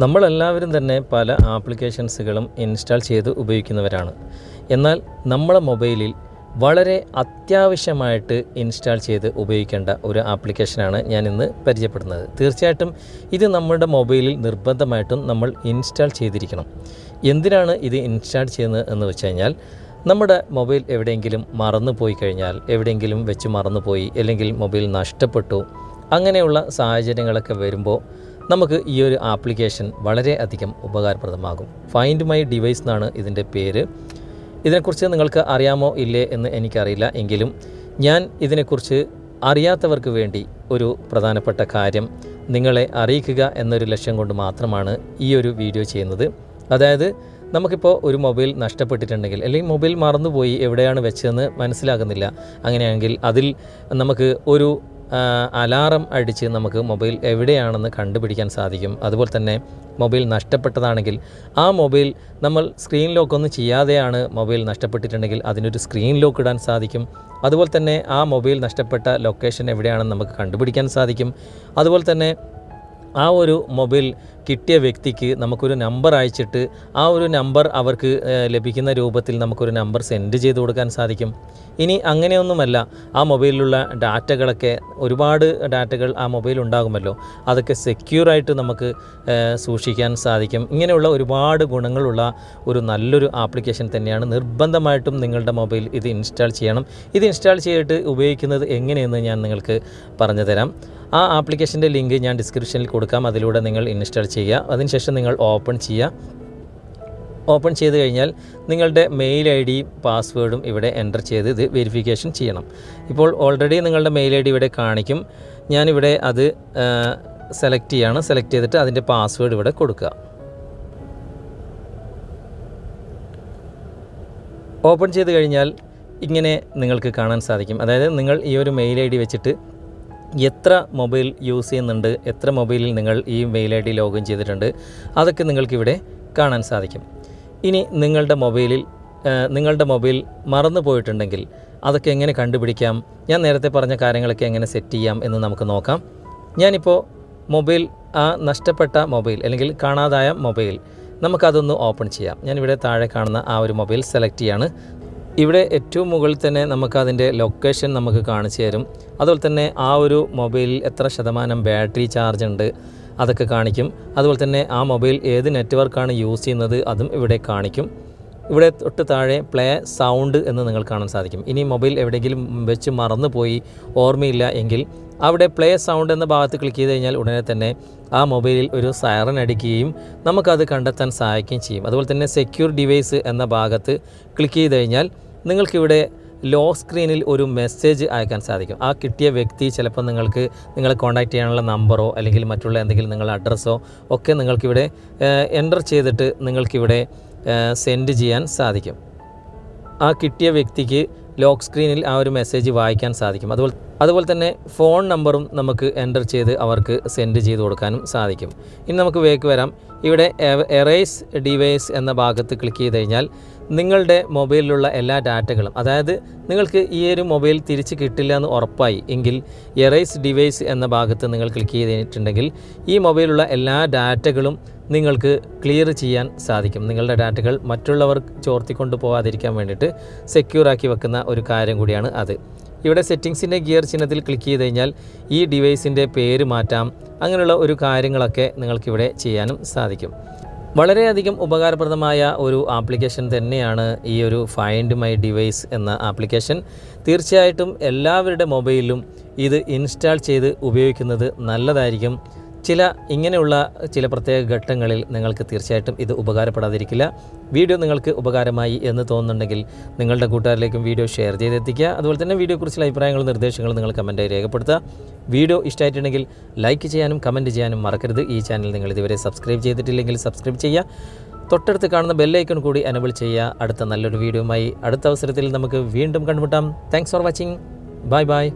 നമ്മളെല്ലാവരും തന്നെ പല ആപ്ലിക്കേഷൻസുകളും ഇൻസ്റ്റാൾ ചെയ്ത് ഉപയോഗിക്കുന്നവരാണ്. എന്നാൽ നമ്മളെ മൊബൈലിൽ വളരെ അത്യാവശ്യമായിട്ട് ഇൻസ്റ്റാൾ ചെയ്ത് ഉപയോഗിക്കേണ്ട ഒരു ആപ്ലിക്കേഷനാണ് ഞാനിന്ന് പരിചയപ്പെടുന്നത്. തീർച്ചയായിട്ടും ഇത് നമ്മുടെ മൊബൈലിൽ നിർബന്ധമായിട്ടും നമ്മൾ ഇൻസ്റ്റാൾ ചെയ്തിരിക്കണം. എന്തിനാണ് ഇത് ഇൻസ്റ്റാൾ ചെയ്യുന്നത് എന്ന് വെച്ച് കഴിഞ്ഞാൽ, നമ്മുടെ മൊബൈൽ എവിടെയെങ്കിലും മറന്നു പോയി കഴിഞ്ഞാൽ, എവിടെയെങ്കിലും വെച്ച് മറന്നുപോയി, അല്ലെങ്കിൽ മൊബൈൽ നഷ്ടപ്പെട്ടു, അങ്ങനെയുള്ള സാഹചര്യങ്ങളൊക്കെ വരുമ്പോൾ നമുക്ക് ഈ ഒരു ആപ്ലിക്കേഷൻ വളരെയധികം ഉപകാരപ്രദമാകും. ഫൈൻഡ് മൈ ഡിവൈസ് എന്നാണ് ഇതിൻ്റെ പേര്. ഇതിനെക്കുറിച്ച് നിങ്ങൾക്ക് അറിയാമോ ഇല്ലേ എന്ന് എനിക്കറിയില്ല. എങ്കിലും ഞാൻ ഇതിനെക്കുറിച്ച് അറിയാത്തവർക്ക് വേണ്ടി ഒരു പ്രധാനപ്പെട്ട കാര്യം നിങ്ങളെ അറിയിക്കുക എന്നൊരു ലക്ഷ്യം കൊണ്ട് മാത്രമാണ് ഈ ഒരു വീഡിയോ ചെയ്യുന്നത്. അതായത് നമുക്കിപ്പോൾ ഒരു മൊബൈൽ നഷ്ടപ്പെട്ടിട്ടുണ്ടെങ്കിൽ, അല്ലെങ്കിൽ മൊബൈൽ മറന്നുപോയി, എവിടെയാണ് വെച്ചതെന്ന് മനസ്സിലാകുന്നില്ല, അങ്ങനെയാണെങ്കിൽ അതിൽ നമുക്ക് ഒരു അലാറം അടിച്ച് നമുക്ക് മൊബൈൽ എവിടെയാണെന്ന് കണ്ടുപിടിക്കാൻ സാധിക്കും. അതുപോലെ തന്നെ മൊബൈൽ നഷ്ടപ്പെട്ടതാണെങ്കിൽ ആ മൊബൈൽ നമ്മൾ സ്ക്രീൻ ലോക്കൊന്നും ചെയ്യാതെയാണ് മൊബൈൽ നഷ്ടപ്പെട്ടിട്ടുണ്ടെങ്കിൽ അതിനൊരു സ്ക്രീൻ ലോക്ക് ഇടാൻ സാധിക്കും. അതുപോലെ തന്നെ ആ മൊബൈൽ നഷ്ടപ്പെട്ട ലൊക്കേഷൻ എവിടെയാണെന്ന് നമുക്ക് കണ്ടുപിടിക്കാൻ സാധിക്കും. അതുപോലെ തന്നെ ആ ഒരു മൊബൈൽ കിട്ടിയ വ്യക്തിക്ക് നമുക്കൊരു നമ്പർ അയച്ചിട്ട് ആ ഒരു നമ്പർ അവർക്ക് ലഭിക്കുന്ന രൂപത്തിൽ നമുക്കൊരു നമ്പർ സെൻഡ് ചെയ്ത് കൊടുക്കാൻ സാധിക്കും. ഇനി അങ്ങനെയൊന്നുമല്ല, ആ മൊബൈലിലുള്ള ഡാറ്റകളൊക്കെ, ഒരുപാട് ഡാറ്റകൾ ആ മൊബൈൽ ഉണ്ടാകുമല്ലോ, അതൊക്കെ സെക്യൂറായിട്ട് നമുക്ക് സൂക്ഷിക്കാൻ സാധിക്കും. ഇങ്ങനെയുള്ള ഒരുപാട് ഗുണങ്ങളുള്ള ഒരു നല്ലൊരു ആപ്ലിക്കേഷൻ തന്നെയാണ്. നിർബന്ധമായിട്ടും നിങ്ങളുടെ മൊബൈൽ ഇത് ഇൻസ്റ്റാൾ ചെയ്യണം. ഇത് ഇൻസ്റ്റാൾ ചെയ്തിട്ട് ഉപയോഗിക്കുന്നത് എങ്ങനെയെന്ന് ഞാൻ നിങ്ങൾക്ക് പറഞ്ഞു തരാം. ആ ആപ്ലിക്കേഷൻ്റെ ലിങ്ക് ഞാൻ ഡിസ്ക്രിപ്ഷനിൽ കൊടുക്കാം. അതിലൂടെ നിങ്ങൾ ഇൻസ്റ്റാൾ ചെയ്യുക. അതിനുശേഷം നിങ്ങൾ ഓപ്പൺ ചെയ്യുക. ഓപ്പൺ ചെയ്ത് കഴിഞ്ഞാൽ നിങ്ങളുടെ മെയിൽ ഐ ഡിയും പാസ്വേഡും ഇവിടെ എൻ്റർ ചെയ്ത് ഇത് വെരിഫിക്കേഷൻ ചെയ്യണം. ഇപ്പോൾ ഓൾറെഡി നിങ്ങളുടെ മെയിൽ ഐ ഡി ഇവിടെ കാണിക്കും. ഞാനിവിടെ അത് സെലക്ട് ചെയ്യാണ്. സെലക്ട് ചെയ്തിട്ട് അതിൻ്റെ പാസ്വേഡ് ഇവിടെ കൊടുക്കുക. ഓപ്പൺ ചെയ്ത് കഴിഞ്ഞാൽ ഇങ്ങനെ നിങ്ങൾക്ക് കാണാൻ സാധിക്കും. അതായത് നിങ്ങൾ ഈ ഒരു മെയിൽ ഐ ഡി വെച്ചിട്ട് എത്ര മൊബൈൽ യൂസ് ചെയ്യുന്നുണ്ട്, എത്ര മൊബൈലിൽ നിങ്ങൾ ഈ മെയിൽ ഐ ഡി ലോഗിൻ ചെയ്തിട്ടുണ്ട്, അതൊക്കെ നിങ്ങൾക്കിവിടെ കാണാൻ സാധിക്കും. ഇനി നിങ്ങളുടെ മൊബൈൽ മറന്നു പോയിട്ടുണ്ടെങ്കിൽ അതൊക്കെ എങ്ങനെ കണ്ടുപിടിക്കാം, ഞാൻ നേരത്തെ പറഞ്ഞ കാര്യങ്ങളൊക്കെ എങ്ങനെ സെറ്റ് ചെയ്യാം എന്ന് നമുക്ക് നോക്കാം. ഞാനിപ്പോൾ നഷ്ടപ്പെട്ട മൊബൈൽ അല്ലെങ്കിൽ കാണാതായ മൊബൈൽ നമുക്കതൊന്ന് ഓപ്പൺ ചെയ്യാം. ഞാനിവിടെ താഴെ കാണുന്ന ആ ഒരു മൊബൈൽ സെലക്ട് ചെയ്യാണ്. ഇവിടെ ഏറ്റവും മുകളിൽ തന്നെ നമുക്കതിൻ്റെ ലൊക്കേഷൻ നമുക്ക് കാണിച്ചു തരും. അതുപോലെ തന്നെ ആ ഒരു മൊബൈലിൽ എത്ര ശതമാനം ബാറ്ററി ചാർജ് ഉണ്ട് അതൊക്കെ കാണിക്കും. അതുപോലെ തന്നെ ആ മൊബൈൽ ഏത് നെറ്റ്വർക്കാണ് യൂസ് ചെയ്യുന്നത് അതും ഇവിടെ കാണിക്കും. ഇവിടെ തൊട്ട് താഴെ പ്ലേ സൗണ്ട് എന്ന് നിങ്ങൾ കാണാൻ സാധിക്കും. ഇനി മൊബൈൽ എവിടെയെങ്കിലും വെച്ച് മറന്നു പോയി, ഓർമ്മയില്ല എങ്കിൽ അവിടെ പ്ലേ സൗണ്ട് എന്ന ഭാഗത്ത് ക്ലിക്ക് ചെയ്ത് കഴിഞ്ഞാൽ ഉടനെ തന്നെ ആ മൊബൈലിൽ ഒരു സൈറൻ അടിക്കുകയും നമുക്കത് കണ്ടെത്താൻ സഹായിക്കുകയും ചെയ്യും. അതുപോലെ തന്നെ സെക്യൂർ ഡിവൈസ് എന്ന ഭാഗത്ത് ക്ലിക്ക് ചെയ്ത് കഴിഞ്ഞാൽ നിങ്ങൾക്കിവിടെ ലോക്ക് സ്ക്രീനിൽ ഒരു മെസ്സേജ് അയക്കാൻ സാധിക്കും. ആ കിട്ടിയ വ്യക്തി ചിലപ്പോൾ നിങ്ങളെ കോൺടാക്റ്റ് ചെയ്യാനുള്ള നമ്പറോ അല്ലെങ്കിൽ മറ്റുള്ള എന്തെങ്കിലും നിങ്ങളുടെ അഡ്രസ്സോ ഒക്കെ നിങ്ങൾക്കിവിടെ എൻ്റർ ചെയ്തിട്ട് നിങ്ങൾക്കിവിടെ സെൻഡ് ചെയ്യാൻ സാധിക്കും. ആ കിട്ടിയ വ്യക്തിക്ക് ലോക്ക് സ്ക്രീനിൽ ആ ഒരു മെസ്സേജ് വായിക്കാൻ സാധിക്കും. അതുപോലെ തന്നെ ഫോൺ നമ്പറും നമുക്ക് എൻ്റർ ചെയ്ത് അവർക്ക് സെൻഡ് ചെയ്ത് കൊടുക്കാനും സാധിക്കും. ഇനി നമുക്ക് വേക്ക് വരാം. ഇവിടെ എറേസ് ഡിവൈസ് എന്ന ഭാഗത്ത് ക്ലിക്ക് ചെയ്ത് കഴിഞ്ഞാൽ നിങ്ങളുടെ മൊബൈലിലുള്ള എല്ലാ ഡാറ്റകളും, അതായത് നിങ്ങൾക്ക് ഈ ഒരു മൊബൈൽ തിരിച്ച് കിട്ടില്ല എന്ന് ഉറപ്പായി എങ്കിൽ എറേസ് ഡിവൈസ് എന്ന ഭാഗത്ത് നിങ്ങൾ ക്ലിക്ക് ചെയ്തിട്ടുണ്ടെങ്കിൽ ഈ മൊബൈലിലുള്ള എല്ലാ ഡാറ്റകളും നിങ്ങൾക്ക് ക്ലിയർ ചെയ്യാൻ സാധിക്കും. നിങ്ങളുടെ ഡാറ്റകൾ മറ്റുള്ളവർ ചോർത്തിക്കൊണ്ട് പോകാതിരിക്കാൻ വേണ്ടിയിട്ട് സെക്യൂറാക്കി വെക്കുന്ന ഒരു കാര്യം കൂടിയാണ് അത്. ഇവിടെ സെറ്റിങ്സിൻ്റെ ഗിയർ ചിഹ്നത്തിൽ ക്ലിക്ക് ചെയ്ത് കഴിഞ്ഞാൽ ഈ ഡിവൈസിൻ്റെ പേര് മാറ്റാം. അങ്ങനെയുള്ള ഒരു കാര്യങ്ങളൊക്കെ നിങ്ങൾക്കിവിടെ ചെയ്യാനും സാധിക്കും. വളരെയധികം ഉപകാരപ്രദമായ ഒരു ആപ്ലിക്കേഷൻ തന്നെയാണ് ഈ ഒരു ഫൈൻഡ് മൈ ഡിവൈസ് എന്ന ആപ്ലിക്കേഷൻ. തീർച്ചയായിട്ടും എല്ലാവരുടെ മൊബൈലിലും ഇത് ഇൻസ്റ്റാൾ ചെയ്ത് ഉപയോഗിക്കുന്നത് നല്ലതായിരിക്കും. ഇങ്ങനെയുള്ള ചില പ്രത്യേക ഘട്ടങ്ങളിൽ നിങ്ങൾക്ക് തീർച്ചയായിട്ടും ഇത് ഉപകാരപ്പെടാതിരിക്കില്ല. വീഡിയോ നിങ്ങൾക്ക് ഉപകാരമായി എന്ന് തോന്നുന്നുണ്ടെങ്കിൽ നിങ്ങളുടെ കൂട്ടുകാരിലേക്കും വീഡിയോ ഷെയർ ചെയ്തെത്തിക്കുക. അതുപോലെ തന്നെ വീഡിയോയെക്കുറിച്ചുള്ള അഭിപ്രായങ്ങളും നിർദ്ദേശങ്ങളും നിങ്ങൾ കമൻറ്റായി രേഖപ്പെടുത്തുക. വീഡിയോ ഇഷ്ടമായിട്ടുണ്ടെങ്കിൽ ലൈക്ക് ചെയ്യാനും കമൻറ്റ് ചെയ്യാനും മറക്കരുത്. ഈ ചാനൽ നിങ്ങൾ ഇതുവരെ സബ്സ്ക്രൈബ് ചെയ്തിട്ടില്ലെങ്കിൽ സബ്സ്ക്രൈബ് ചെയ്യുക. തൊട്ടടുത്ത് കാണുന്ന ബെല്ലൈക്കൺ കൂടി എനേബിൾ ചെയ്യുക. അടുത്ത നല്ലൊരു വീഡിയോയുമായി അടുത്ത അവസരത്തിൽ നമുക്ക് വീണ്ടും കണ്ടുമുട്ടാം. Thanks for watching. Bye bye.